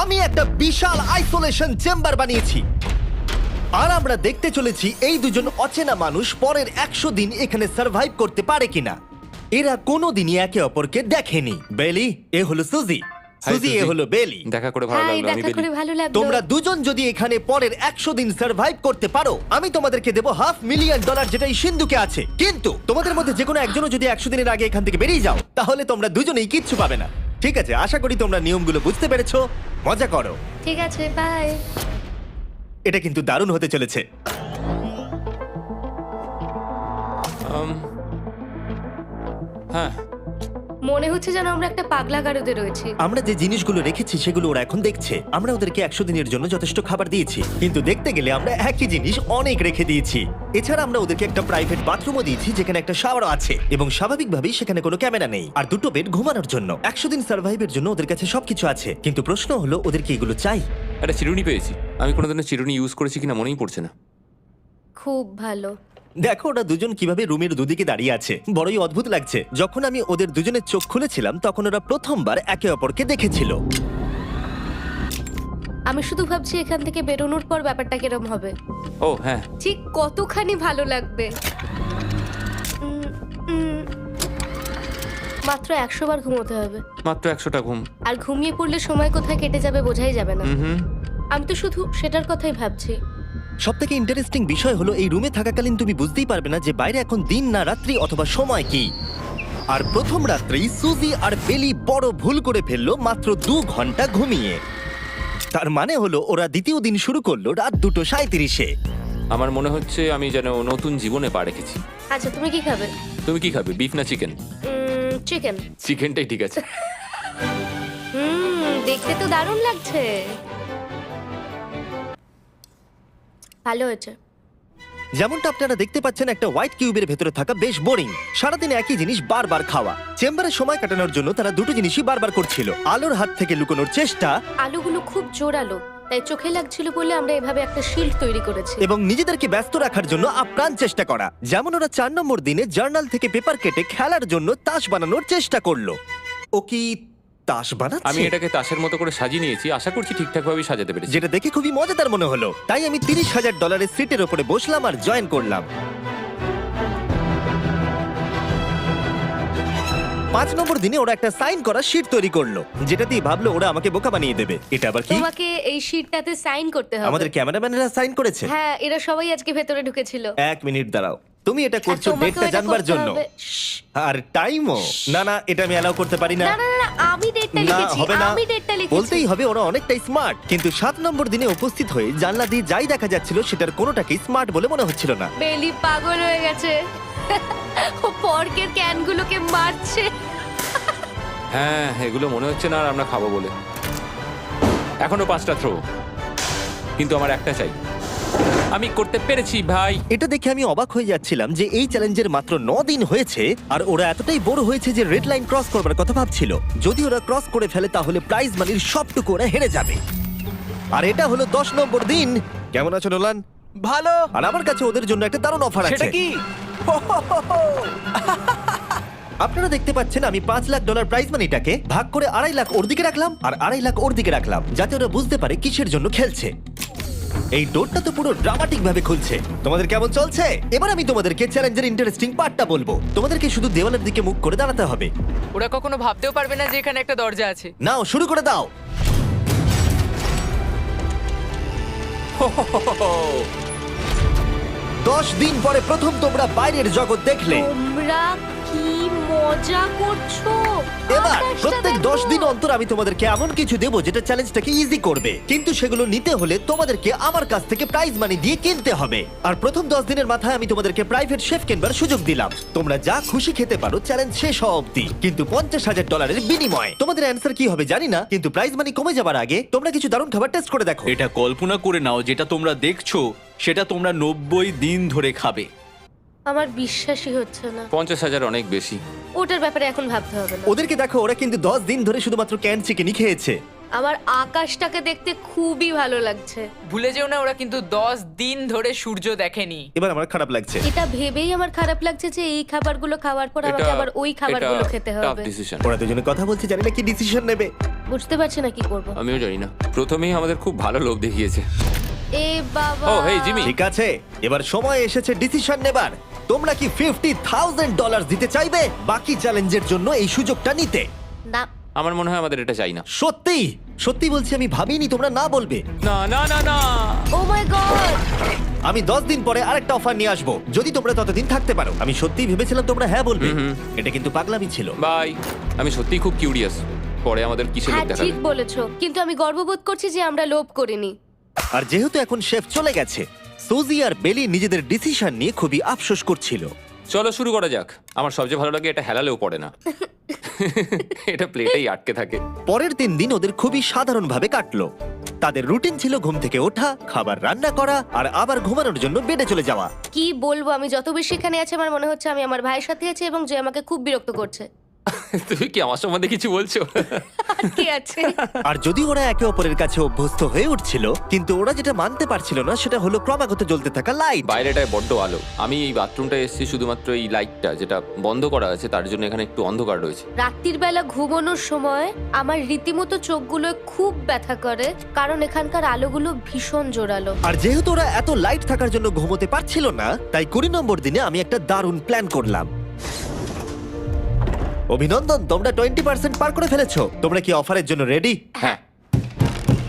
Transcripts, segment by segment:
আমি একটা বিশাল isolation chamber বানিয়েছি আর আমরা দেখতে চলেছি এই দুজন অচেনা মানুষ পরের 100 দিন এখানে সার্ভাইভ করতে পারে কিনা। এরা কোনোদিনই একে অপরকে দেখেনি। বেলি, এ হলো সুজি, সুজি এ হলো বেলি। দেখা করে ভালো হাই, লাগলো। আমি দেখা করে ভালো লাগলো। তোমরা দুজন যদি এখানে পরের 100 দিন সার্ভাইভ করতে পারো, আমি তোমাদেরকে দেবো $500,000 যেটা এই সিন্ধুকে আছে। কিন্তু তোমাদের মধ্যে যে কোনো একজনও যদি 100 দিনের আগে এখান থেকে বেরিয়ে যাও, তাহলে তোমরা দুজনেই কিচ্ছু পাবে না। ঠিক আছে, আশা করি তোমরা নিয়মগুলো বুঝতে পেরেছো। মজা করো। ঠিক আছে, বাই। এটা কিন্তু দারুণ হতে চলেছে। হ্যাঁ, মনে হচ্ছে যেন আমরা একটা পাগলা গারদে রয়েছি। আমরা যে জিনিসগুলো রেখেছি সেগুলো ওরা এখন দেখছে। আমরা ওদেরকে 100 দিনের জন্য যথেষ্ট খাবার দিয়েছি, কিন্তু দেখতে গেলে আমরা একই জিনিস অনেক রেখে দিয়েছি। এছাড়া আমরা ওদেরকে একটা প্রাইভেট বাথরুমও দিয়েছি যেখানে একটা শাওয়ারও আছে, এবং স্বাভাবিকভাবেই সেখানে কোনো ক্যামেরা নেই, আর দুটো বেড ঘুমানোর জন্য। 100 দিন সার্ভাইভের জন্য ওদের কাছে সবকিছু আছে, কিন্তু প্রশ্ন হলো ওদের কি এগুলো চাই? একটা চিরুনি পেয়েছি। আমি কোনোদিনও চিরুনি ইউজ করেছি কিনা মনেই পড়ছে না। খুব ভালো। দেখো ওরা দুজন কিভাবে রুমের দুদিকে দাঁড়িয়ে আছে, বড়ই অদ্ভুত লাগছে। যখন আমি ওদের দুজনের চোখ খুলেছিলাম তখন ওরা প্রথমবার একে অপরকে দেখেছিল। আমি শুধু ভাবছি এখান থেকে বেরোনোর পর ব্যাপারটা কিরম হবে। ও হ্যাঁ, ঠিক কতখানি ভালো লাগবে। মাত্র 100 বার ঘুমোতে হবে, মাত্র 100টা ঘুম। আর ঘুমিয়ে পড়লে সময় কোথায় কেটে যাবে বোঝাই যাবে না। হুম। আমি তো শুধু সেটার কথাই ভাবছি। সবথেকে ইন্টারেস্টিং বিষয় হলো এই রুমে থাকাকালীন তুমি বুঝতেই পারবে না যে বাইরে এখন দিন না রাত্রি অথবা সময় কি। আর প্রথম রাত্রেই সুজি আর বেলি বড় ভুল করে ফেললো মাত্র 2 ঘন্টা ঘুমিয়ে। তার মানে হলো ওরা দ্বিতীয় দিন শুরু করলো রাত 2:37-এ। আমার মনে হচ্ছে আমি যেন নতুন জীবনে পা রেখেছি। আচ্ছা, তুমি কি খাবে? তুমি কি খাবে, বিফ না চিকেন? চিকেন। চিকেনটাই ঠিক আছে। দেখতে তো দারুণ লাগছে। ভালো হয়েছে। যেমনটা আপনারা দেখতে পাচ্ছেন, একটা হোয়াইট কিউবের ভেতরে থাকা বেশ বোরিং। সারাদিন একই জিনিস বারবার খাওয়া। চেম্বারে সময় কাটানোর জন্য তারা দুটো জিনিসই বারবার করছিল: আলোর হাত থেকে লুকোনোর চেষ্টা আলুগুলো খুব জোরালো, তাই চোখে লাগছিল বলে আমরা এভাবে একটা শিল্ড তৈরি করেছি। এবং নিজেদেরকে ব্যস্ত রাখার জন্য আপ্রাণ চেষ্টা করা। যেমন ওরা 4 নম্বর দিনে জার্নাল থেকে পেপার কেটে খেলার জন্য তাস বানানোর চেষ্টা করলো। ও কি তাস বানাচ্ছে? আমি এটাকে তাসের মতো করে সাজিয়ে নিয়েছি, আশা করছি ঠিকঠাকভাবেই সাজাতে পেরেছি। যেটা দেখে খুবই মজাদার মনে হলো, তাই আমি $30,000 সিটের উপরে বসলাম আর জয়েন করলাম। 5 নম্বর দিনে ওরা একটা সাইন করা শিট তৈরি করলো, যেটা দিয়ে ভাবলো ওরা আমাকে বোকা বানিয়ে দেবে। এটা আবার কি? তোমাকে এই শিটটাতে সাইন করতে হবে। আমাদের ক্যামেরাম্যানেরা সাইন করেছে? হ্যাঁ, এরা সবাই আজকে ভেতরে ঢুকেছিল। 1 মিনিট দাঁড়াও, তুমি এটা আর করছো তোমাকেও ডেটটা এটা জানবার করতে জন্য? হবে। শ্শ্। আর টাইমও? না না, এটা আমি অ্যালাউ করতে পারি না। না না না, আমি ডেটটা না, লিখেছি। হবে না। আমি ডেটটা লিখেছি। বলতেই হবে ওরা অনেকটাই স্মার্ট, কিন্তু 7 নম্বর দিনে উপস্থিত হয়ে জানলা দিয়ে যাই দেখা যাচ্ছিল সেটার কোনোটাকেই স্মার্ট বলে মনে হচ্ছিল না। বেলি পাগল হয়ে গেছে। ও পর্কের ক্যানগুলোকে মারছে। হ্যাঁ, এগুলো মনে হচ্ছে না আর আমরা খাবো বলে। এখনো 5টা থ্রো, কিন্তু আমার একটা চাই। আমি করতে পেরেছি ভাই। এটা দেখে আমি অবাক হয়ে যাচ্ছিলাম যে এই চ্যালেঞ্জের মাত্র 9 দিন হয়েছে আর ওরা এতটাই বড় হয়েছে যে রেড লাইন ক্রস করবার কথা ভাবছিল। যদি ওরা ক্রস করে ফেলে তাহলে প্রাইজ মানির সবটুকু ওরা হেরে যাবে। আর এটা হলো 10 নম্বর দিন। কেমন আছো নোলান? ভালো। আর আমার কাছে ওদের জন্য একটা দারুণ অফার আছে। সেটা কি? আপনারা দেখতে পাচ্ছেন আমি $5 লাখ প্রাইজ মানিটাকে ভাগ করে 2.5 লাখ ওর দিকে রাখলাম আর 2.5 লাখ ওর দিকে রাখলাম, যাতে ওরা বুঝতে পারে কিসের জন্য খেলছে। এই ডোরটা তো পুরো ড্রামাটিক ভাবে খুলছে। তোমাদের কেমন চলছে? এবার আমি তোমাদেরকে চ্যালেঞ্জের ইন্টারেস্টিং পার্টটা বলবো। তোমাদেরকে শুধু দেওয়ালের দিকে মুখ করে দাঁড়াতে হবে। ওরা কখনো ভাবতেও পারবে না যে এখানে একটা দরজা আছে। নাও শুরু করে দাও। দশ দিন পরে প্রথম তোমরা বাইরের জগৎ দেখলে। তোমরা কি মজা করছো? এবার আকাশটা প্রত্যেক দেখো। 10 দিন অন্তর আমি তোমাদেরকে এমন কিছু দেবো যেটা চ্যালেঞ্জটাকে ইজি করবে, কিন্তু সেগুলো নিতে হলে তোমাদেরকে আমার কাছ থেকে প্রাইজ মানি দিয়ে কিনতে হবে। আর প্রথম 10 দিনের মাথায় আমি তোমাদেরকে প্রাইভেট শেফ কেনবার সুযোগ দিলাম। তোমরা যা খুশি খেতে পারো চ্যালেঞ্জ শেষ হওয়া অব্দি, কিন্তু $50,000 বিনিময়ে। তোমাদের অ্যান্সার কি হবে জানি না, কিন্তু প্রাইজ মানি কমে যাবার আগে তোমরা কিছু দারুণ খাবার টেস্ট করে দেখো। এটা কল্পনা করে নাও, যেটা তোমরা দেখছো সেটা তোমরা 90 দিন ধরে খাবে। আমার বিশ্বাসই হচ্ছে না। 50,000 অনেক বেশি। ওটার ব্যাপারে এখন ভাবতে হবে না। ওদেরকে দেখো, ওরা কিন্তু 10 দিন ধরে শুধুমাত্র ক্যান চিকেনই খেয়েছে। আমার আকাশটাকে দেখতে খুবই ভালো লাগছে। ভুলে যেও না ওরা কিন্তু 10 দিন ধরে সূর্য দেখেনি। এবার আমার খারাপ লাগছে। এটা ভেবেই আমার খারাপ লাগছে যে এই খাবারগুলো খাওয়ার পর আমাকে আবার ওই খাবারগুলো খেতে হবে। Tough decision. ওরা দুজনে কথা বলছে, জানি না কি ডিসিশন নেবে। বুঝতে পারছি না কি করব। আমিও জানি না, প্রথমেই আমাদের খুব ভালো লোভ দেখিয়েছে। এ বাবা। ও, হেই, জিমি। ঠিক আছে, এবার সময় এসেছে ডিসিশন নেবার। তোমরা কি $50,000 দিতে চাইবে বাকি চ্যালেঞ্জের জন্য এই সুযোগটা নিতে? না। আমার মনে হয় আমাদের এটা চাই না। সত্যি সত্যি বলছি, আমি ভাবিনি তোমরা না বলবে। না না না না। ও মাই গড। আমি 10 দিন পরে আরেকটা অফার নিয়ে আসবো, যদি তোমরা ততদিন থাকতে পারো। আমি সত্যিই ভেবেছিলাম তোমরা হ্যাঁ বলবে। এটা কিন্তু পাগলামি ছিল। বাই। আমি সত্যিই খুব কিউরিয়াস, পরে আমাদের কিসের হ্যাঁ লোভ দেখাবে। ঠিক বলেছো, কিন্তু আমি গর্ববোধ করছি যে আমরা লোভ করিনি। আর যেহেতু এখন শেফ চলে গেছে, সুজি আর বেলি নিজেদের ডিসিশন নিয়ে খুবই আফসোস করছিল। চলো শুরু করা যাক। আমার সবচেয়ে ভালো লাগে এটা হেলালেও পড়ে না। এটা প্লেটেই আটকে থাকে। পরের 3 দিন ওদের খুবই সাধারণভাবে কাটলো। তাদের রুটিন ছিল ঘুম থেকে ওঠা, খাবার রান্না করা আর আবার ঘুমানোর জন্য বেডে চলে যাওয়া। কি বলবো, আমি যত বেশি এখানে আছি আমার মনে হচ্ছে আমি আমার ভাইয়ের সাথে আছি এবং যে আমাকে খুব বিরক্ত করছে। তুমি কি আমার সম্বন্ধে কিছু বলছো? আর কি আছে? আর যদি ওরা একে অপরের কাছে অভ্যস্ত হয়ে উঠছিল, কিন্তু ওরা যেটা মানতে পারছিল না সেটা হলো ক্রমাগত জ্বলতে থাকা লাইট। বাইরেটায় বড্ড আলো। আমি এই বাথরুমটা এসেছি শুধুমাত্র এই লাইটটা যেটা বন্ধ করা আছে তার জন্য এখানে একটু অন্ধকার রয়েছে। রাত্রির বেলা ঘুমানোর সময় আমার রীতিমতো চোখগুলো খুব ব্যথা করে, কারণ এখানকার আলোগুলো ভীষণ জোরালো। আর যেহেতু ওরা এত লাইট থাকার জন্য ঘুমোতে পারছিল না, তাই 20 নম্বর দিনে আমি একটা দারুণ প্ল্যান করলাম। অভিনন্দন, তোমরা 20% পার করে ফেলেছো। তোমরা কি অফারের জন্য রেডি? হ্যাঁ।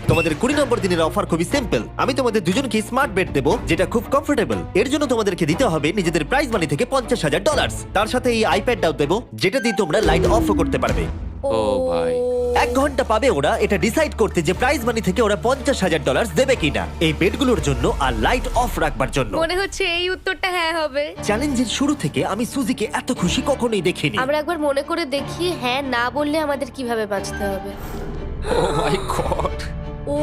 তোমাদের 20 নম্বর দিনের অফার খুবই সিম্পল। আমি তোমাদের দুজনকে স্মার্ট বেড দেবো, যেটা খুব কমফোর্টেবল। এর জন্য তোমাদেরকে দিতে হবে নিজেদের প্রাইজ মানি থেকে $50,000। তার সাথে এই আইপ্যাডটাও দেবো, যেটা দিয়ে তোমরা লাইট অফও করতে পারবে। ও ভাই। 1 ঘন্টা পাবে ওরা এটা ডিসাইড করতে যে প্রাইজ মানি থেকে ওরা $50,000 দেবে কিনা এই বেডগুলোর জন্য আর লাইট অফ রাখবার জন্য। মনে হচ্ছে এই উত্তরটা হ্যাঁ হবে। চ্যালেঞ্জের শুরু থেকে আমি সুজিকে এত খুশি কখনোই দেখিনি। আমরা একবার মনে করে দেখি হ্যাঁ না বললে আমাদের কিভাবে বাঁচতে হবে। ও মাই গড। ও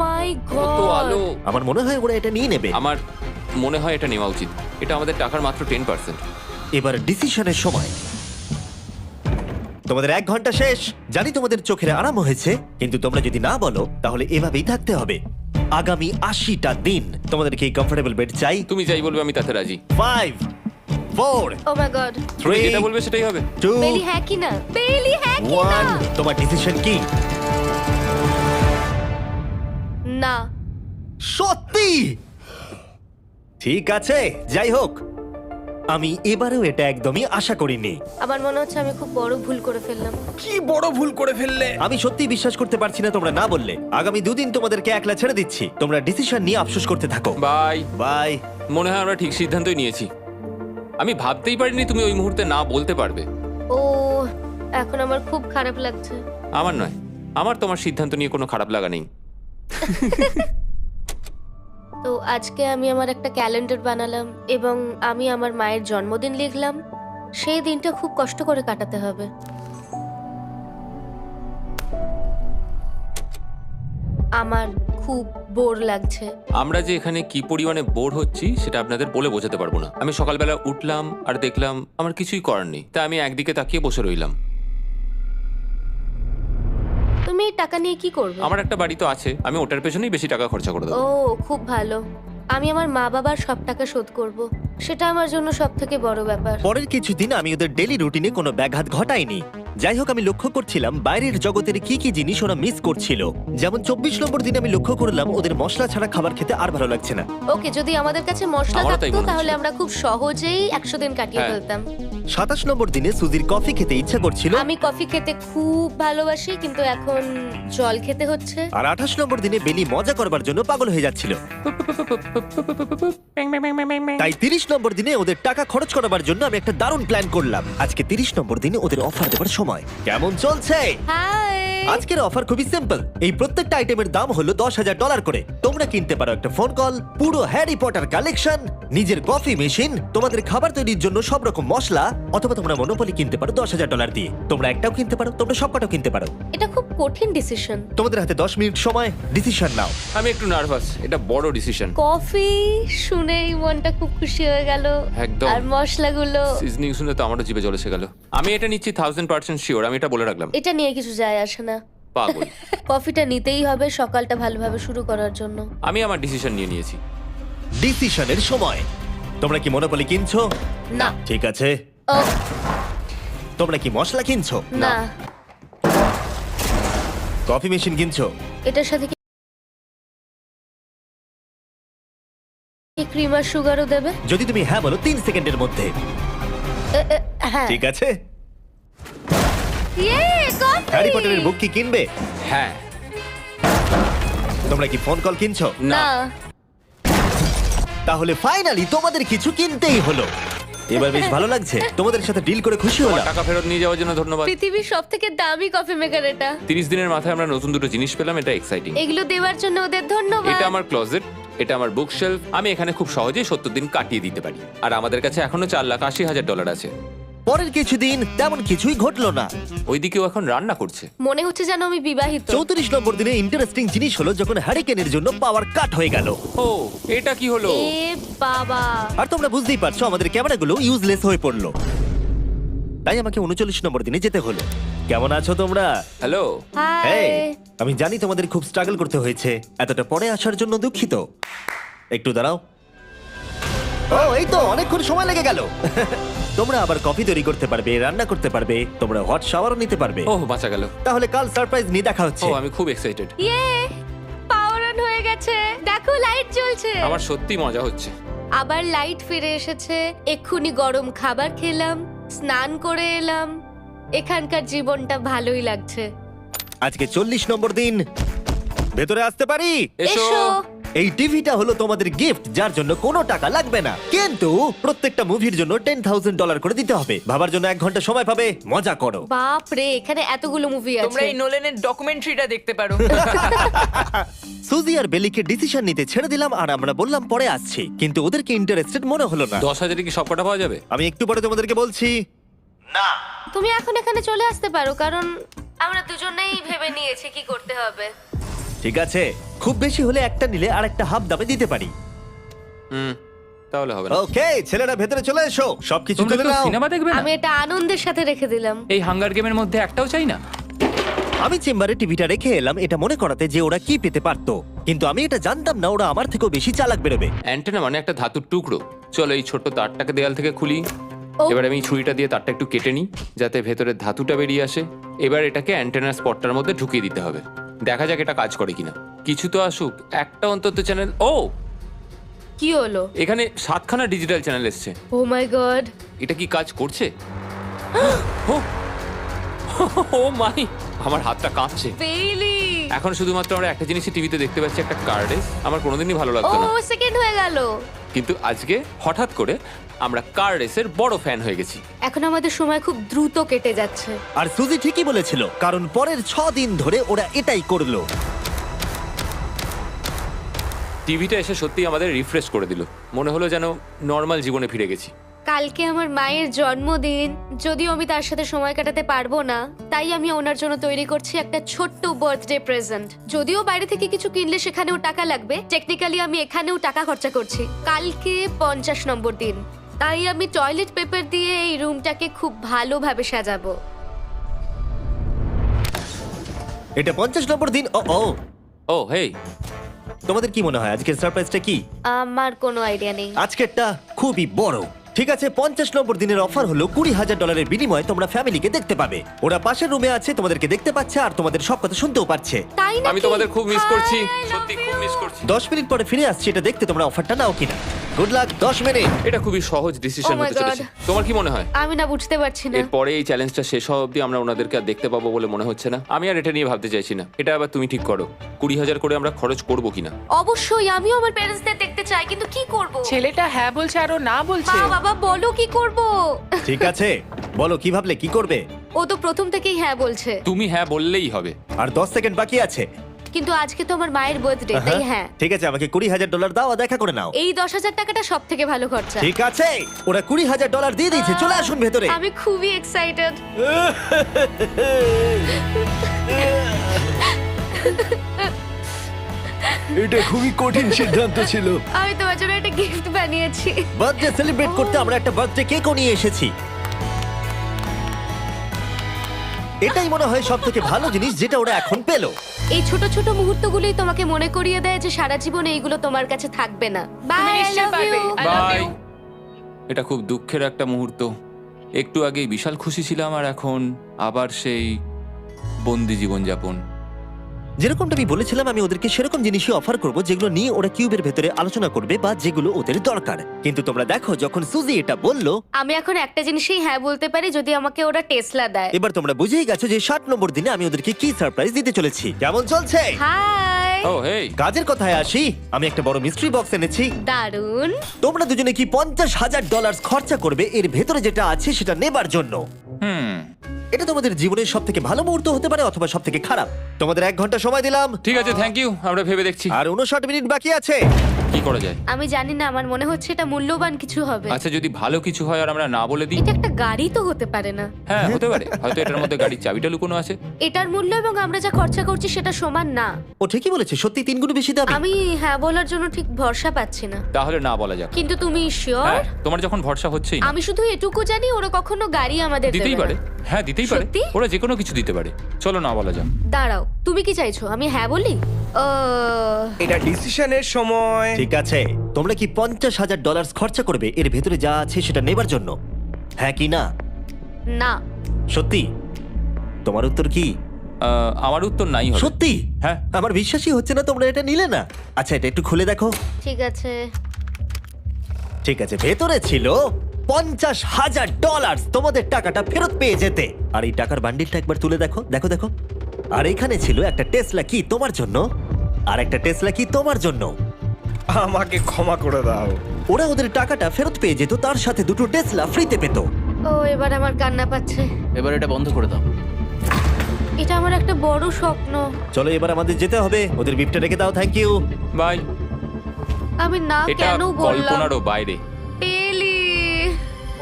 মাই কত আলো। গড। আমার মনে হয় ওরা এটা নিয়ে নেবে। আমার মনে হয় এটা নেওয়া উচিত। এটা আমাদের টাকার মাত্র 10%। এবার ডিসিশনের সময়। তোমাদের 1 ঘন্টা শেষ। জানি তোমাদের চোখের আরাম হয়েছে, কিন্তু তোমরা যদি না বলো তাহলে এভাবেই থাকতে হবে আগামী 80টা দিন। তোমাদের কি কমফোর্টেবল বেড চাই? তুমি যাই বলবে আমি তাতে রাজি। 5 4 ও মাই গড। তুমি 3 যেটা বলবে সেটাই হবে। 2 বেলি হ্যাঁ কি না? বেলি হ্যাঁ কি না? 1 তোমার ডিসিশন কি? না। সত্যি? ঠিক আছে, যাই হোক, আমি এবারেও এটা একদমই আশা করিনি। আমার মনে হচ্ছে আমি খুব বড় ভুল করে ফেললাম। কি বড় ভুল করে ফেললে। আমি সত্যি বিশ্বাস করতে পারছি না তোমরা না বললে। আগামী 2 দিন তোমাদেরকে একলা ছেড়ে দিচ্ছি। তোমরা ডিসিশন নিয়ে আফসোস করতে থাকো। বাই। বাই। মনে হয় আমরা ঠিক সিদ্ধান্তই নিয়েছি। আমি ভাবতেই পারিনি তুমি ওই মুহূর্তে না বলতে পারবে। ও, এখন আমার খুব খারাপ লাগছে। আমার নয়, আমার তোমার সিদ্ধান্ত নিয়ে কোনো খারাপ লাগা নেই। তো আজকে আমি আমার একটা ক্যালেন্ডার বানালাম এবং আমি আমার মায়ের জন্মদিন লিখলাম। সেই দিনটা খুব কষ্ট করে কাটাতে হবে। আমার খুব বোর লাগছে। আমরা যে এখানে কি পরিমাণে বোর হচ্ছি সেটা আপনাদের বলে বোঝাতে পারবো না। আমি সকালবেলা উঠলাম আর দেখলাম আমার কিছুই করার নেই, তাই আমি একদিকে তাকিয়ে বসে রইলাম। তুমি এই টাকা নিয়ে কি করবে? আমার একটা বাড়ি তো আছে, আমি ওটার পেছনেই বেশি টাকা খরচা করে ও দেবো। খুব ভালো। আমি আমার মা বাবার সব টাকা শোধ করব। সেটা আমার জন্য সব থেকে বড় ব্যাপার। পরের কিছুদিন আমি ওদের ডেলি রুটিনে কোনো ব্যাঘাত ঘটাইনি। যাই হোক, আমি লক্ষ্য করছিলাম বাইরের জগতের কি কি জিনিস ওরা মিস করছিল। যেমন 24 নম্বর দিনে আমি লক্ষ্য করলাম ওদের মশলা ছাড়া খাবার খেতে আর ভালো লাগছে না। ওকে, যদি আমাদের কাছে মশলা আমারও তাই থাকতো মনে তাহলে হচ্ছে। আমরা খুব সহজেই 100 দিন কাটিয়ে হ্যাঁ। ফেলতাম। 27 নম্বর দিনে সুজির কফি খেতে ইচ্ছা করছিল, আমি কফি খেতে খুব ভালোবাসি, কিন্তু এখন জল খেতে হচ্ছে। আর 28 নম্বর দিনে বেলি মজা করবার জন্য পাগল হয়ে যাচ্ছিল। তাই 30 নম্বর দিনে ওদের টাকা খরচ করাবার জন্য আমি একটা দারুণ প্ল্যান করলাম। আজকে 30 নম্বর দিনে ওদের অফার দেবার সময়। কেমন চলছে? হাই। আজকের অফার খুবই সিম্পল। এই প্রত্যেকটা আইটেমের দাম হলো $10,000 করে। তোমরা কিনতে পারো একটা ফোন কল, পুরো হ্যারি পটার কালেকশন, নিজের কফি মেশিন, তোমাদের খাবার তৈরির জন্য সব রকম মশলা, অথবা তোমরা মনোপলি কিনতে পারো $10,000 দিয়ে। তোমরা একটাও কিনতে পারো, তোমরা সবকটাও কিনতে পারো। এটা খুব কঠিন ডিসিশন। তোমাদের হাতে 10 মিনিট সময়, ডিসিশন নাও। আমি একটু নার্ভাস, এটা বড় ডিসিশন। কফি শুনেই মনটা খুব খুশি হয়ে গেল। একদম। আর মশলাগুলো, সিজনিং শুনে তো আমারও জিভে জল এসে গেল। আমি এটা নিচ্ছি 1000% শিওর, আমি এটা বলে রাখলাম। এটা নিয়ে কিছু যায় আসে না। পাগল। কফিটা নিতেই হবে সকালটা ভালোভাবে শুরু করার জন্য। আমি আমার ডিসিশন নিয়ে নিয়েছি। ডিসিশনের সময়। তোমরা কি মনোপলি কিনছো? না। ঠিক আছে। ও তোমরা কি মশলা কিনছো? না। কফি মেশিন কিনছো? এটার সাথে কি ক্রিম আর সুগারও দেবে? যদি তুমি হ্যাঁ বলো 3 সেকেন্ডের মধ্যে। হ্যাঁ। ঠিক আছে। ইয়ে, কফি! হ্যারি পটারের বুক কি কিনবে? হ্যাঁ। তোমরা কি ফোন কল কিনছো? না। তাহলে ফাইনালি তোমাদের কিছু কিনতেই হলো। এবার বেশ ভালো লাগছে। তোমাদের সাথে ডিল করে খুশি হলাম। টাকা ফেরত নিয়ে যাওয়ার জন্য ধন্যবাদ। পৃথিবীর সবথেকে দামি কফি মেকার এটা। 30 দিনের মাথায় আমরা নতুন দুটো জিনিস পেলাম, এটা এক্সাইটিং। এগুলো দেওয়ার জন্য ওদের ধন্যবাদ। এটা আমার ক্লোজেট, এটা আমার বুক শেলফ। আমি এখানে খুব সহজেই 70 দিন কাটিয়ে দিতে পারি। আর আমাদের কাছে এখনো $4,80,000 আছে। পরের কিছুদিন তেমন কিছুই ঘটলো না। ওইদিকেও এখন রান্না করছে। মনে হচ্ছে যেন আমি বিবাহিত। 34 নম্বর দিনে ইন্টারেস্টিং জিনিস হলো যখন হ্যারিকেনের জন্য পাওয়ার কাট হয়ে গেল। ও, এটা কি হলো? এ বাবা! আর তোমরা বুঝতেই পারছো আমাদের ক্যামেরাগুলো ইউজলেস হয়ে পড়লো। তাই আমাকে 39 নম্বর দিনে যেতে হলো। কেমন আছো তোমরা? হ্যালো। হাই। এই, আমি জানি তোমাদের খুব স্ট্রাগল করতে হয়েছে। এতটা পরে আসার জন্য দুঃখিত। একটু দাঁড়াও। ও, এই তো অনেকক্ষণ সময় লেগে গেল। তোমরা আবার কফি তৈরি করতে পারবে, রান্না করতে পারবে, তোমরা হট শাওয়ারও নিতে পারবে। ওহ, বাঁচা গেল। তাহলে কাল সারপ্রাইজ নিয়ে দেখা হচ্ছে। ও, আমি খুব এক্সাইটেড। ইয়ে! পাওয়ার অন হয়ে গেছে। দেখো লাইট জ্বলছে। আমার সত্যি মজা হচ্ছে। আবার লাইট ফিরে এসেছে। এক্ষুনি গরম খাবার খেলাম, স্নান করে এলাম। এখানকার জীবনটা ভালোই লাগছে। আজকে 40 নম্বর দিন। ভেতরে আসতে পারি? এসো। এই টিভিটা হলো তোমাদের গিফট, যার জন্য কোনো টাকা লাগবে না, কিন্তু প্রত্যেকটা মুভির জন্য $10,000 করে দিতে হবে। ভাবার জন্য 1 ঘন্টা সময় পাবে। মজা করো। বাপ রে, এখানে এতগুলো মুভি তোমরা আছে। এই নোলেনের ডকুমেন্টারিটা দেখতে পারো। সুজি আর বেলিকে ডিসিশন নিতে ছেড়ে দিলাম আর আমরা বললাম পরে আসছি, কিন্তু ওদেরকে ইন্টারেস্টেড মনে হলো না। 10,000-এ কি সব কটা পাওয়া যাবে? আমি একটু পরে তোমাদেরকে বলছি। না, তুমি এখন এখানে চলে আসতে পারো, কারণ আমরা দুজনেই ভেবে নিয়েছি কি করতে হবে। ঠিক আছে, খুব বেশি হলে একটা নিলে আর একটা হাফ দামে দিতে পারি। তাহলে হবে না। ওকে, ছেলেরা ভেতরে চলে এসো, সবকিছু তোমরা তুলে কেউ নাও। সিনেমা দেখবে না? আমি এটা আনন্দের সাথে রেখে দিলাম। এই হাঙ্গার গেমের মধ্যে একটাও চাই না। আমি চেম্বারে টিভিটা রেখে এলাম এটা মনে করাতে যে ওরা কি পেতে পারতো, কিন্তু আমি এটা জানতাম না ওরা আমার থেকেও বেশি চালাক বেরোবে। অ্যান্টেনা মানে একটা ধাতুর টুকরো। চলো এই ছোট্ট তারটাকে দেয়াল থেকে খুলি। ও। এবার আমি ছুরিটা দিয়ে তারটা একটু কেটে নিই যাতে ভেতরের ধাতুটা বেরিয়ে আসে। এবার এটাকে অ্যান্টেনার স্পটটার মধ্যে ঢুকিয়ে দিতে হবে। দেখা যাক এটা কাজ করে কিনা। কিছু তো আসুক, একটা অন্তত চ্যানেল। ও, কি হলো? এখানে 7খানা ডিজিটাল চ্যানেল এসছে। ও মাই গড! এটা কি কাজ করছে? ও, ও মাই, আমার হাতটা কাঁপছে। বেইলি! এখন শুধুমাত্র আমরা একটা জিনিসই টিভিতে দেখতে পাচ্ছি, একটা কার্ডে। আমার কোনোদিনই ভালো ও, লাগতো না, সেকেন্ড হয়ে গেল। কিন্তু আজকে হঠাৎ করে আমরা কার রেসের বড় ফ্যান হয়ে গেছি। এখন আমাদের সময় খুব দ্রুত কেটে যাচ্ছে। আর সুজি ঠিকই বলেছিল, কারণ পরের 6 দিন ধরে ওরা এটাই করলো। টিভিটা এসে সত্যি আমাদের রিফ্রেশ করে দিল। মনে হলো যেন নর্মাল জীবনে ফিরে গেছি। কালকে আমার মায়ের জন্মদিন, যদিও আমি তার সাথে সময় কাটাতে পারবো না, তাই আমি ওনার জন্য তৈরি করছি একটা ছোট্ট বার্থডে প্রেজেন্ট। যদিও বাইরে থেকে কিছু কিনলে সেখানেও টাকা লাগবে, টেকনিক্যালি আমি এখানেও টাকা খরচা করছি। কালকে 50 নম্বর দিন, তাই আমি টয়লেট পেপার দিয়ে এই রুমটাকে খুব ভালোভাবে সাজাবো। এটা 50 নম্বর দিন। ও ও, ও হেই, তোমাদের কি মনে হয় আজকের সারপ্রাইজটা কি? আমার কোনো আইডিয়া নেই। আজকেরটা খুবই বড়। ঠিক আছে, 50 নম্বর দিনের অফার হলো $20,000 বিনিময়ে তোমরা ফ্যামিলিকে দেখতে পাবে। ওরা পাশের রুমে আছে, তোমাদেরকে দেখতে পাচ্ছে আর তোমাদের সব কথা শুনতেও পাচ্ছে। তাই না? আমি তোমাদের খুব মিস করছি, সত্যি খুব মিস করছি। 10 মিনিট পরে ফিরে আসছি এটা দেখতে তোমরা অফারটা নাও কিনা। Good luck. 10 মিনিট। এটা খুবই সহজ ডিসিশন Oh my হতে চলেছে। God. তোমার কি মনে হয়? আমি না বুঝতে পারছি না। এরপরে এই চ্যালেঞ্জটা শেষ হওয়া অবধি আমরা ওনাদেরকে আর দেখতে পাবো বলে মনে হচ্ছে না। আমি আর এটা নিয়ে ভাবতে চাইছি না। এটা আবার তুমি ঠিক করো, 20,000 করে আমরা খরচ করবো কিনা। অবশ্যই আমিও আমার প্যারেন্টসদের দেখতে চাই, কিন্তু কি করব? ছেলেটা হ্যাঁ বলছে আর ও না বলছে। মা বাবা বলো কি করব? ঠিক আছে, বলো কি ভাবলে, কি করবে? ও তো প্রথম থেকেই হ্যাঁ বলছে। তুমি হ্যাঁ বললেই হবে। আর 10 সেকেন্ড বাকি আছে। কিন্তু আজকে তো আমার মায়ের বার্থডে, তাই হ্যাঁ। ঠিক আছে, আমাকে $20,000 দাও আর দেখা করে নাও। এই 10,000 টাকাটা সব থেকে ভালো খরচা। ঠিক আছে, ওরা $20,000 দিয়ে দিয়েছে। চলে আসুন ভেতরে। আমি খুবই এক্সাইটেড। এটা খুবই কঠিন সিদ্ধান্ত ছিল। আমি তোমার জন্য একটা গিফট বানিয়েছি। বার্থডে সেলিব্রেট করতে আমরা একটা বার্থডে কেকও নিয়ে এসেছি। এটাই মনে হয় সব থেকে ভালো জিনিস যেটা ওরা এখন পেলো। এই ছোট ছোট মুহূর্তগুলোই তোমাকে মনে করিয়ে দেয় যে সারা জীবন এইগুলো তোমার কাছে থাকবে না। তুমি বাই, আই নিশ্চয়ই লাভ পারবে। You. I love bye. you. এটা খুব দুঃখের একটা মুহূর্ত। একটু আগেই বিশাল খুশি ছিলাম আর এখন আবার সেই বন্দি জীবনযাপন। যেরকমটা আমি বলেছিলাম, আমি ওদেরকে সেরকম জিনিসই অফার করব যেগুলো নিয়ে ওরা কিউবের ভেতরে আলোচনা করবে বা যেগুলো ওদের দরকার। কিন্তু তোমরা দেখো, যখন সুজি এটা বলল, আমি এখন একটা জিনিসই হ্যাঁ বলতে পারি, যদি আমাকে ওরা টেসলা দেয়। এবার তোমরা বুঝেই গেছো যে 60 নম্বর দিনে আমি ওদেরকে কি সারপ্রাইজ দিতে চলেছি। কেমন চলছে? হাই, ও হেই, কাজের কথায় আসি, আমি একটা বড় মিস্ট্রি বক্স এনেছি। দারুন। তোমরা দুজনে কি $50,000 খরচা করবে এর ভেতরে যেটা আছে সেটা নেবার জন্য? এটা তোমাদের জীবনের সব থেকে ভালো মুহূর্ত হতে পারে অথবা সব থেকে খারাপ। তোমাদের 1 ঘন্টা সময় দিলাম ঠিক আছে, থ্যাংক ইউ, আমরা ভেবে দেখছি আর 59 মিনিট বাকি আছে। কি করা যায়। আমি জানি না, আমার মনে হচ্ছে এটা মূল্যবান কিছু হবে। আচ্ছা, যদি ভালো কিছু হয় আর আমরা না বলে দিই? এটা একটা গাড়ি তো হতে পারে না? হ্যাঁ, হতে পারে। হয়তো এটার মধ্যে গাড়ির চাবিটা লুকোনো আছে। এটার মূল্য এবং আমরা যা খরচা করছি সেটা সমান না। ও ঠিকই বলেছে, সত্যি 3 গুণ বেশি দাম। আমি হ্যাঁ বলার জন্য ঠিক ভরসা পাচ্ছি না। তাহলে না বলা যাক। কিন্তু তুমি শিওর? হ্যাঁ, তোমার যখন ভরসা হচ্ছেই না। আমি শুধু এটুকু জানি, ওরা কখনো গাড়ি আমাদের দিতেই দেবে পারে। না। হ্যাঁ, দিতেই পারে। সত্যি? ওরা যে কোনো কিছু দিতে পারে। চলো না বলা যাক। দাঁড়াও, তুমি কি চাইছো আমি হ্যাঁ বলি? এটা ডিসিশনের সময়। ঠিক আছে, তোমরা কি $50,000 খরচা করবে এর ভেতরে যা আছে সেটা নেবার জন্য? হ্যাঁ কি না? না। সত্যি? তোমার উত্তর কি? আমার উত্তর নাই হবে। সত্যি? হ্যাঁ। আমার বিশ্বাসই হচ্ছে না তোমরা এটা নিলে না। আচ্ছা, এটা একটু খুলে দেখো। ঠিক আছে। ঠিক আছে, ভেতরে ছিল $50,000। তোমাদের টাকাটা ফেরত পেয়ে যেতে। আর এই টাকার বান্ডিলটা একবার তুলে দেখো, দেখো দেখো। আর এখানে ছিল একটা টেসলা কি তোমার জন্য, আর একটা টেসলা কি তোমার জন্য। আমাকে ক্ষমা করে দাও। ওরা ওদের টাকাটা ফেরত পেয়ে যেত, তার সাথে দুটো টেসলা ফ্রিতে পেত। ও, এবার আমার কান্না পাচ্ছে। এবার এটা বন্ধ করে দাও। এটা আমার একটা বড় স্বপ্ন। চলো এবার আমাদের যেতে হবে। ওদের বিপটা রেখে দাও। Thank you. বাই। আমি না এটা কেন বললাম? কল্পনারও বাইরে। পেলি,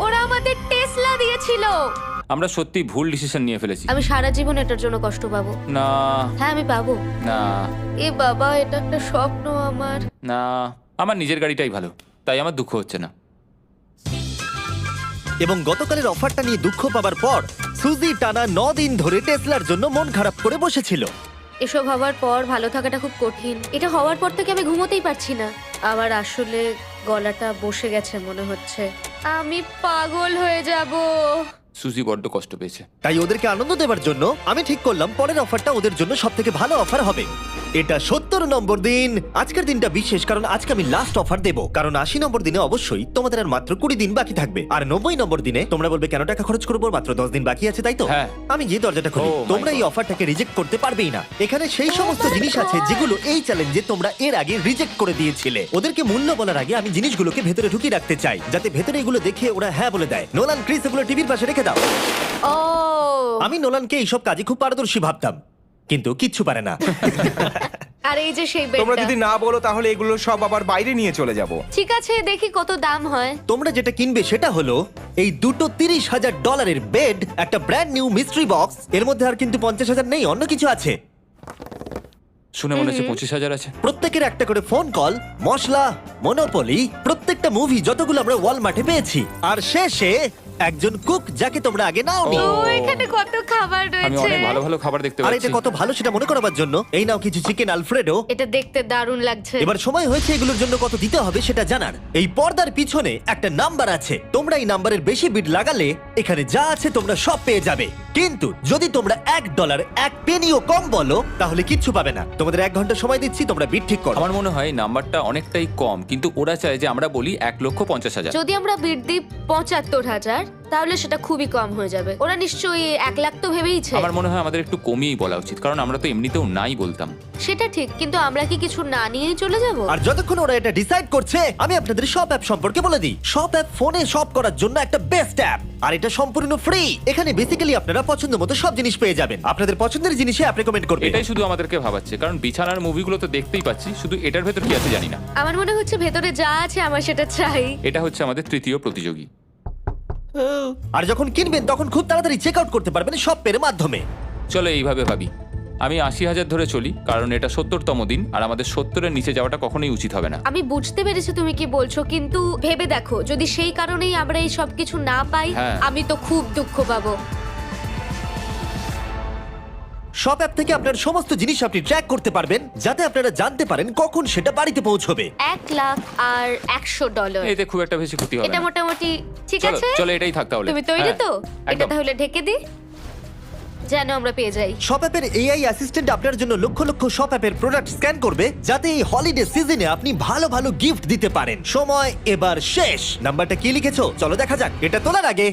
ওরা আমাদের টেসলা দিয়েছিল। আমরা সত্যি ভুল ডিসিশন নিয়ে ফেলেছি। আমি সারা জীবন এটার জন্য কষ্ট পাবো। না হ্যাঁ, আমি পাবো। না এ বাবা, এটা একটা স্বপ্ন আমার। না, আমার নিজের গাড়িটাই ভালো, তাই আমার দুঃখ হচ্ছে না। এবং গতকালের অফারটা নিয়ে দুঃখ পাবার পর সুজি টানা 9 দিন ধরে টেসলার জন্য মন খারাপ করে বসেছিল। এসব হওয়ার পর ভালো থাকাটা খুব কঠিন। এটা হওয়ার পর থেকে আমি ঘুমোতেই পারছি না। আমার আসলে গলাটা বসে গেছে মনে হচ্ছে। আমি পাগল হয়ে যাব। সুজি বড্ড কষ্ট পেয়েছে। তাই ওদেরকে আনন্দ দেওয়ার জন্য আমি ঠিক করলাম পরের অফারটা ওদের জন্য সব থেকে ভালো অফার হবে। এটা 70 নম্বর দিন। আজকের দিনটা বিশেষ কারণ আজকে আমি লাস্ট অফার দেব। কারণ 80 নম্বর দিনে অবশ্যই তোমাদের আর মাত্র 20 দিন বাকি থাকবে। আর 90 নম্বর দিনে তোমরা বলবে কেন টাকা খরচ করবো, মাত্র 10 দিন বাকি আছে, তাই তো? হ্যাঁ। আমি গিয়ে দরজাটা খুলি। Oh my তোমরা এই God. অফারটাকে রিজেক্ট করতে পারবেই না। এখানে সেই সমস্ত জিনিস আছে যেগুলো এই চ্যালেঞ্জে তোমরা এর আগে রিজেক্ট করে দিয়েছিলে। ওদেরকে মূল্য বলার আগে আমি জিনিসগুলোকে ভেতরে ঢুকিয়ে রাখতে চাই, যাতে ভেতরে এগুলো দেখে ওরা হ্যাঁ বলে দেয়। নোলান, ক্রিস, এগুলো টিভির পাশে রেখে দাও। ও, আমি নোলানকে এইসব কাজে খুব পারদর্শী ভাবতাম, কিন্তু কিচ্ছু পারে না। আর এই যে সেই তোমরা বেডটা। যদি না বলো তাহলে এগুলো সব আবার বাইরে নিয়ে চলে যাব। ঠিক আছে, দেখি কত দাম হয়। তোমরা যেটা কিনবে সেটা হলো এই দুটো $30,000 বেড, একটা ব্র্যান্ড নিউ মিস্ট্রি বক্স। এর মধ্যে আর কিন্তু 50,000 নেই, অন্য কিছু আছে। শুনে মনে হচ্ছে 25,000 আছে। প্রত্যেকের একটা করে ফোন কল, মশলা, মনোপলি, প্রত্যেকটা মুভি যতগুলো আমরা ওয়ালমার্টে পেয়েছি, আর শেষে একজন কুক যাকে তোমরা আগে নাওনি। ও। ও, এখানে কত খাবার আমি রয়েছে। অনেক ভালো ভালো খাবার দেখতে আর পাচ্ছি। এটা কত ভালো সেটা মনে করাবার জন্য এই নাও কিছু চিকেন আলফ্রেডো। এটা দেখতে দারুণ লাগছে। এবার সময় হয়েছে এগুলোর জন্য কত দিতে হবে সেটা জানার। এই পর্দার পিছনে একটা নাম্বার আছে। তোমরা এই নাম্বারের বেশি বিড লাগালে এখানে যা আছে তোমরা সব পেয়ে যাবে। কিন্তু যদি তোমরা $1 1 পেনিও কম বলো তাহলে কিচ্ছু পাবে না। তোমাদের 1 ঘন্টা সময় দিচ্ছি, তোমরা বিড ঠিক করো। আমার মনে হয় নাম্বারটা অনেকটাই কম, কিন্তু ওরা চায় যে আমরা বলি 1,50,000। যদি আমরা বিড দিই 75,000, তাহলে সেটা খুবই কম হয়ে যাবে। ওরা নিশ্চয়ই 1 লাখ তো ভেবেইছে। আমার মনে হয় আমাদের একটু কমিয়েই বলা উচিত, কারণ আমরা তো এমনিতেও নাই বলতাম। সেটা ঠিক, কিন্তু আমরা কি কিছু না নিয়েই চলে যাব? আর যতক্ষণ ওরা এটা ডিসাইড করছে আমি আপনাদের শপ অ্যাপ সম্পর্কে বলে দিই। শপ অ্যাপ ফোনে শপ করার জন্য একটা বেস্ট অ্যাপ, আর এটা সম্পূর্ণ ফ্রি। এখানে বেসিক্যালি আপনারা পছন্দ মতো সব জিনিস পেয়ে যাবেন। আপনাদের পছন্দের জিনিসে অ্যাপ রেকমেন্ড করবে। এটাই শুধু আমাদেরকে ভাবাচ্ছে, কারণ বিছানার মুভিগুলো তো দেখতেই পাচ্ছি, শুধু এটার ভেতর কি আছে জানি না। আমার মনে হচ্ছে ভেতরে যা আছে আমার সেটা চাই। এটা হচ্ছে আমাদের তৃতীয় প্রতিযোগী। আর যখন কিনবেন তখন খুব তাড়াতাড়ি চেক আউট করতে পারবেন শপের মাধ্যমে। চলো এইভাবে ভাবি। আমি 80,000 ধরে চলি, কারণ এটা 70তম দিন, আর আমাদের 70-এর নিচে যাওয়াটা কখনোই উচিত হবে না। আমি বুঝতে পেরেছি তুমি কি বলছো, কিন্তু ভেবে দেখো যদি সেই কারণেই আমরা এই সব কিছু না পাই, হ্যাঁ। আমি তো খুব দুঃখ পাবো। শপ অ্যাপ থেকে আপনার সমস্ত জিনিস আপনি ট্র্যাক করতে পারবেন, যাতে আপনারা জানতে পারেন কখন সেটা বাড়িতে পৌঁছবে। 1 লাখ আর $100। এতে খুব একটা বেশি ক্ষতি হবে এটা না। মোটামুটি ঠিক চলো আছে। চলো এটাই থাক তাহলে। তুমি তৈরি হ্যাঁ, তো? এটা একদম। তাহলে ঢেকে দি। যেন আমরা পেয়ে যাই। শপ অ্যাপের এআই অ্যাসিস্ট্যান্ট আপনার জন্য লক্ষ লক্ষ শপ অ্যাপের প্রোডাক্ট স্ক্যান করবে, যাতে এই হলিডে সিজনে আপনি ভালো ভালো গিফট দিতে পারেন। সময় এবার শেষ। নাম্বারটা কি লিখেছো চলো দেখা যাক। এটা তোলার আগে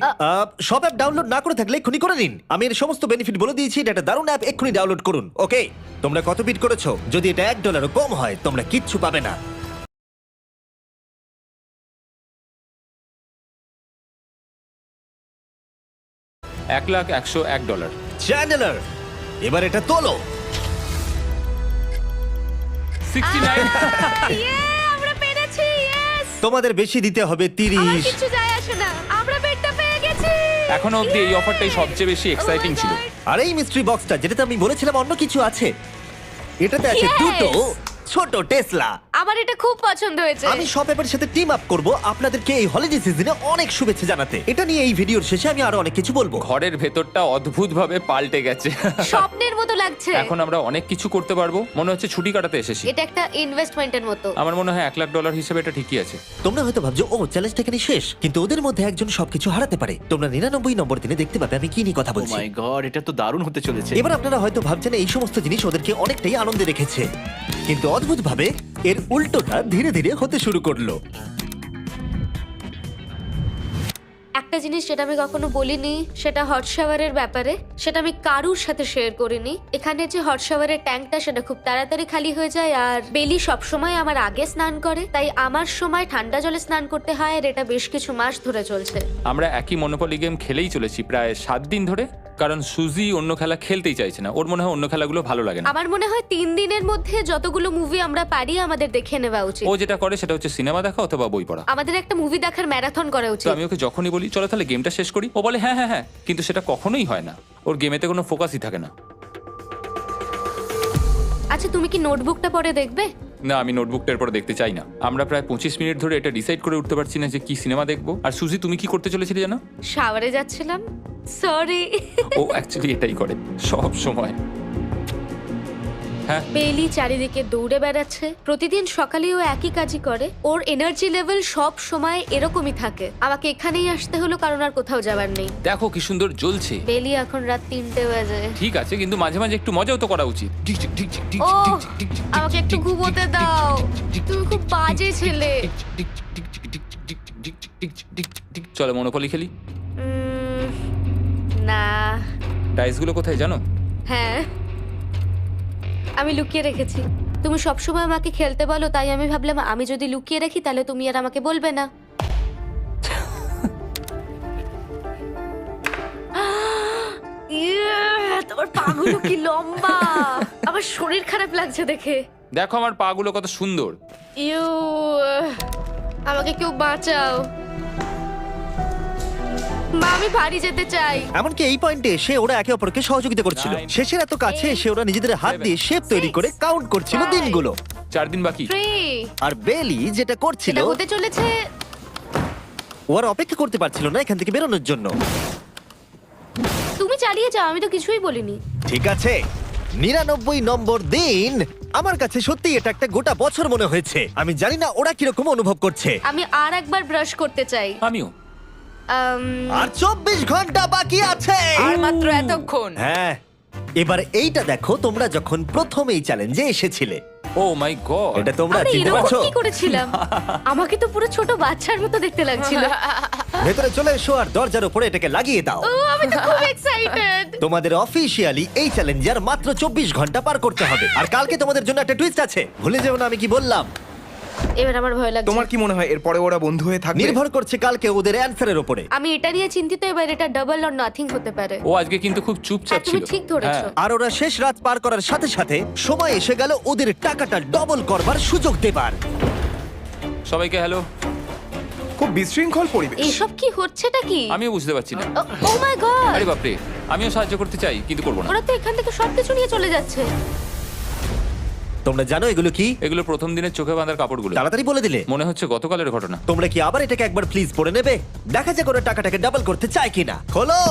শপ অ্যাপ ডাউনলোড না করে থাকলে এক্ষুনি করে নিন। আমি এর সমস্ত বেনিফিট বলে দিয়েছি। এটা একটা দারুণ অ্যাপ, এক্ষুনি ডাউনলোড করুন। ওকে, তোমরা কত বিট করেছো? যদি এটা $1 কম হয় তোমরা কিচ্ছু পাবে না। $1,101 চ্যানেলার, এবার এটা তোলো। 69 আমরা পেরেছি, ইয়েস! তোমাদের বেশি দিতে হবে আমার 30। কিছু যায় আসে না, আমরা বেডটা পেয়ে গেছি। এখনো অবধি এই অফারটাই সবচেয়ে বেশি এক্সাইটিং ছিল। আর এই মিস্ট্রি বক্সটা, যেটাতে আমি বলেছিলাম অন্য কিছু আছে, এটাতে আছে Yes! দুটো ছোট টেসলা। আমার এটা খুব পছন্দ হয়েছে। আমি শপ অ্যাপের সাথে টিম আপ করব আপনাদেরকে এই হলিডে সিজনে অনেক শুভেচ্ছা জানাতে। এটা নিয়ে এই ভিডিওর শেষে আমি আরো অনেক কিছু বলবো। ঘরের ভেতরটা অদ্ভুতভাবে পাল্টে গেছে। স্বপ্নের মতো লাগছে। এখন আমরা অনেক কিছু করতে পারবো, মনে হচ্ছে ছুটি কাটাতে এসেছি। এটা একটা ইনভেস্টমেন্টের মতো। আমার মনে হয় $1,00,000 হিসেবে এটা ঠিকই আছে। তোমরা হয়তো ভাবছো ও চ্যালেঞ্জটা এখানে শেষ, কিন্তু ওদের মধ্যে একজন সবকিছু হারাতে পারে। তোমরা 99 নম্বর দিনে দেখতে পাবে আমি কি নিয়ে কথা ও বলছি। মাই গড, এটা তো দারুণ হতে চলেছে। এবার আপনারা হয়তো ভাবছেন এই সমস্ত জিনিস ওদেরকে অনেকটাই আনন্দে রেখেছে, কিন্তু অদ্ভুতভাবে এর উল্টোটা ধীরে ধীরে হতে শুরু করলো। একটা জিনিস যেটা আমি কখনো বলিনি, সেটা হট শাওয়ারের ব্যাপারে। সেটা আমি কারুর সাথে শেয়ার করিনি। এখানে যে হট শাওয়ারের ট্যাঙ্কটা, সেটা খুব তাড়াতাড়ি খালি হয়ে যায়। আর বেলি সবসময় আমার আগে স্নান করে, তাই আমার সময় ঠান্ডা জলে স্নান করতে হয়। আর এটা বেশ কিছু মাস ধরে চলছে। আমরা একই মনোপলি গেম খেলেই চলেছি প্রায় 7 দিন ধরে, কারণ সুজি অন্য খেলা খেলতেই চাইছে না। ওর মনে হয় অন্য খেলাগুলো ভালো লাগে না। আমার মনে হয় 3 দিনের মধ্যে যতগুলো মুভি আমরা পারি আমাদের দেখে নেওয়া উচিত। ও যেটা করে সেটা হচ্ছে সিনেমা দেখা অথবা বই পড়া। আমাদের একটা মুভি দেখার ম্যারাথন করা তো উচিত। আমি ওকে যখনই বলি চলো তাহলে গেমটা শেষ করি, ও বলে হ্যাঁ হ্যাঁ হ্যাঁ, কিন্তু সেটা কখনোই হয় না। ওর গেমেতে কোনো ফোকাসই থাকে না। আচ্ছা, তুমি কি নোটবুকটা পরে দেখবে? না, আমি নোটবুকটার পরে দেখতে চাই না। আমরা প্রায় 25 মিনিট ধরে এটা ডিসাইড করে উঠতে পারছি না যে কি সিনেমা দেখবো। আর সুজি, তুমি কি করতে চলেছিলে জানো? শাওয়ারে যাচ্ছিলাম। সরি। ও অ্যাকচুয়ালি এটাই করে সব সময়। হ্যাঁ, বেলি চারিদিকে দৌড়ে বেড়াচ্ছে। প্রতিদিন সকালে ও একই কাজই করে। ওর এনার্জি লেভেল সব সময় এরকমই থাকে। আমাকে এখানেই আসতে হলো কারণ আর কোথাও যাবার নেই। দেখো কি সুন্দর জ্বলছে। বেলি এখন রাত 3টে বাজে। ঠিক আছে, কিন্তু মাঝে মাঝে একটু মজাও তো করা উচিত। ও, আমাকে একটু ঘুমোতে দাও। তুমি খুব বাজে ছেলে। চলো মনোপলি খেলি। না। ডাইসগুলো কোথায় জানো? হ্যাঁ, আমি লুকিয়ে রেখেছি। তুমি সবসময় আমাকে খেলতে বলো, তাই আমি ভাবলাম আমি যদি লুকিয়ে রাখি তাহলে তুমি আর আমাকে বলবে না। তোমার পাগুলো কি লম্বা! আমার শরীর খারাপ লাগছে দেখে। দেখো আমার পাগুলো কত সুন্দর। ইউ, আমাকে কেউ বাঁচাও। মা, আমি বাড়ি যেতে চাই। এমনকি এই পয়েন্টে এসে ওরা একে অপরকে সহযোগিতা করছিল। 9, শেষের এত কাছে 8, এসে ওরা নিজেদের হাত দিয়ে শেপ তৈরি করে কাউন্ট করছিল 5, দিনগুলো। 4 দিন বাকি। 3। আর বেলি যেটা করছিল, এটা হতে চলেছে। ও আর অপেক্ষা করতে পারছিল না এখান থেকে বেরোনোর জন্য। তুমি চালিয়ে যাও, আমি তো কিছুই বলিনি। ঠিক আছে, 99 নম্বর দিন। আমার কাছে সত্যি এটা একটা গোটা বছর মনে হয়েছে। আমি জানি না ওরা কিরকম অনুভব করছে। আমি আর একবার ব্রাশ করতে চাই। আমিও। আর 24 ঘন্টা বাকি আছে। আর মাত্র এতক্ষণ। হ্যাঁ, এবার এইটা দেখো, তোমরা যখন প্রথম এই চ্যালেঞ্জে এসেছিলে, ও মাই গড। এটা তোমরা আমরা চিনতে এরকম পারছো? কি করেছিলাম? আমাকে তো পুরো ছোট বাচ্চার মতো দেখতে লাগছিল। ভেতরে চলে এসো আর দরজার উপরে এটাকে লাগিয়ে দাও। ও, আমি তো খুব এক্সাইটেড। তোমাদের অফিসিয়ালি এই চ্যালেঞ্জার মাত্র 24 ঘন্টা পার করতে হবে। আর কালকে তোমাদের জন্য একটা টুইস্ট আছে, ভুলে যেও না আমি কি বললাম। এবার আমার ভয় লাগছে। তোমার কি মনে হয় এরপরে ওরা বন্ধু হয়ে থাকবে? নির্ভর করছে কালকে ওদের অ্যানসারের উপরে। আমি এটা নিয়ে চিন্তিত। এবার এটা ডাবল অর নাথিং হতে পারে। ও আজকে কিন্তু খুব চুপচাপ হ্যাঁ, তুমি ছিল। ঠিক ধরেছো। হ্যাঁ। আর ওরা শেষ রাত পার করার সাথে সাথে সময় এসে গেল ওদের টাকাটা ডবল করবার সুযোগ দেবার। সবাইকে হ্যালো। খুব বিশৃঙ্খল পরিবেশ। এসব কি হচ্ছেটা কি? আমিও বুঝতে পারছি না। ও মাই গড! আরে বাপরে, আমিও সাহায্য করতে চাই কিন্তু করবো না। ওরা তো এখান থেকে সবকিছু নিয়ে চলে যাচ্ছে। তোমরা জানো এগুলো কি? এগুলো প্রথম দিনের চোখে বাঁধার কাপড়গুলো। তাড়াতাড়ি বলে দিলে। মনে হচ্ছে গতকালের ঘটনা। তোমরা কি আবার এটাকে একবার প্লিজ পড়ে নেবে? দেখা যাক ওরা টাকাটাকে ডাবল করতে চায় কিনা। খোলো।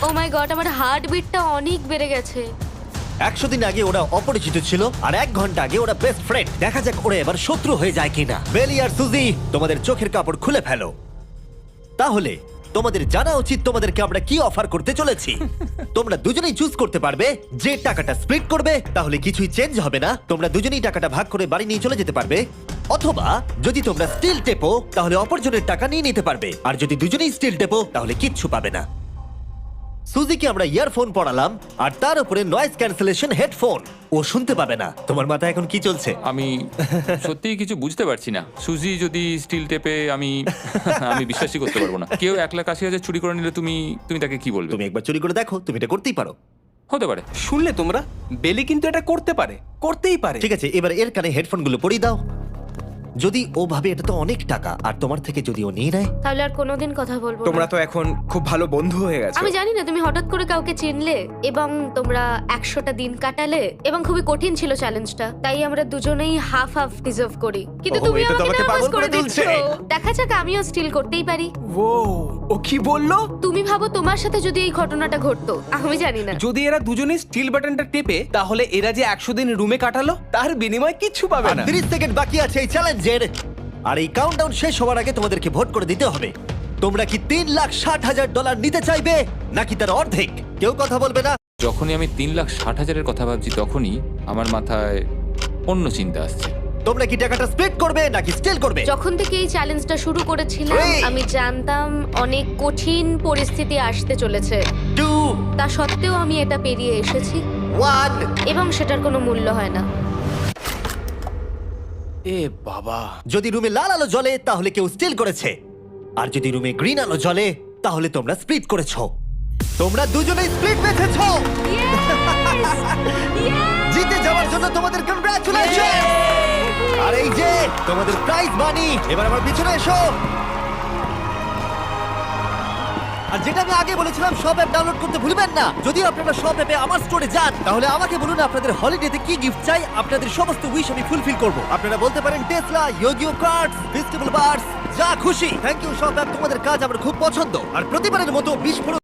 ও মাই গড, আমার হার্ট বিটটা অনেক বেড়ে গেছে। 100 দিন আগে ওরা অপরিচিত ছিল, আর 1 ঘন্টা আগে ওরা বেস্ট ফ্রেন্ড। দেখা যাক ওরা এবার শত্রু হয়ে যায় কিনা। বেলি আর সুজি, তোমাদের চোখের কাপড় খুলে ফেলো। তাহলে তোমাদের জানা উচিত তোমাদেরকে আমরা কি অফার করতে চলেছি। তোমরা দুজনেই চুজ করতে পারবে যে টাকাটা স্প্লিট করবে, তাহলে কিছুই চেঞ্জ হবে না, তোমরা দুজনেই টাকাটা ভাগ করে বাড়ি নিয়ে চলে যেতে পারবে। অথবা যদি তোমরা স্টিল টেপো তাহলে অপরজনের টাকা নিয়ে নিতে পারবে, আর যদি দুজনেই স্টিল টেপো তাহলে কিচ্ছু পাবে না। সুজিকে আমরা ইয়ারফোন পড়ালাম আর তার উপরে নয়েজ ক্যান্সেলেশন হেডফোন, ও শুনতে পাবে না। তোমার মাথায় এখন কি চলছে? আমি সত্যিই কিছু বুঝতে পারছি না। সুজি যদি স্টিল টেপে আমি বিশ্বাসই করতে পারবো না। কেউ 1,80,000 চুরি করে নিলে তুমি তাকে কি বলবে? তুমি একবার চুরি করে দেখো, তুমি এটা করতেই পারো। হতে পারে। শুনলে তোমরা, বেলি কিন্তু এটা করতে পারে, করতেই পারে। ঠিক আছে, এবার এর কানে হেডফোনগুলো পরিয়ে দাও। যদি ও ভাবে এটা তো অনেক টাকা, আর তোমার থেকে যদি ও নিয়ে নেয়, তাহলে আর কোনোদিন কথা বলবো তোমরা না। তো এখন খুব ভালো বন্ধু হয়ে গেছো। আমি জানি না তুমি হঠাৎ করে কাউকে চিনলে এবং তোমরা 100টা দিন কাটালে এবং খুবই কঠিন ছিল চ্যালেঞ্জটা, তাই আমরা দুজনেই হাফ হাফ ডিজার্ভ করি। কিন্তু ওহো, তুমি এটা তো আমাকে আমাকে নার্ভাস পাগল করে করে দিচ্ছ। তুলছে। দেখা যাক, আমিও স্টিল করতেই পারি। ও ও কি বললো? তুমি ভাবো তোমার সাথে যদি এই ঘটনাটা ঘটতো, আমি জানি না। যদি এরা দুজনেই স্টিল বাটনটা টেপে, তাহলে এরা যে 100 দিন রুমে কাটালো তার বিনিময়ে কিচ্ছু পাবে আর না। 30 সেকেন্ড বাকি আছে এই চ্যালেঞ্জের, আর এই কাউন্টডাউন শেষ হওয়ার আগে তোমাদেরকে ভোট করে দিতে হবে। তোমরা কি $3,60,000 নিতে চাইবে নাকি তার অর্ধেক? কেউ কথা বলবে না। যখনই আমি 3,60,000-এর কথা ভাবছি, তখনই আমার মাথায় অন্য চিন্তা আসছে। তোমরা কি টাকাটা স্প্লিট করবে নাকি স্টিল করবে? যখন থেকে এই চ্যালেঞ্জটা শুরু করেছিলাম, Three. আমি জানতাম অনেক কঠিন পরিস্থিতি আসতে চলেছে। 2, তা সত্ত্বেও আমি এটা পেরিয়ে এসেছি 1। এবং সেটার কোনো মূল্য হয় না। এ বাবা, যদি রুমে লাল আলো জ্বলে তাহলে কেউ স্টিল করেছে, আর যদি রুমে গ্রিন আলো জ্বলে তাহলে তোমরা স্প্লিট করেছো। তোমরা দুজনেই স্প্লিট বেঁচেছো। জিতে যাওয়ার জন্য তোমাদের কংগ্রাচুলেশন। আর এই যে তোমাদের প্রাইজ মানি, এবার আমার পিছনে এসো। আর যেটা আমি আগে বলেছিলাম, সব অ্যাপ ডাউনলোড করতে ভুলবেন না। যদি আপনারা সব অ্যাপে আমার স্টোরে যান, তাহলে আমাকে বলুন আপনাদের হলিডেতে কি গিফট চাই। আপনাদের সমস্ত উইশ আমি ফুলফিল করব। আপনারা বলতে পারেন টেসলা, ইয়োগিও কার্ডস, ফেস্টিভ্যাল বার্স, যা খুশি। থ্যাংক ইউ সব অ্যাপ, তোমাদের কাজ আমার খুব পছন্দ। আর প্রতিবারের মতো বিস্ফোরক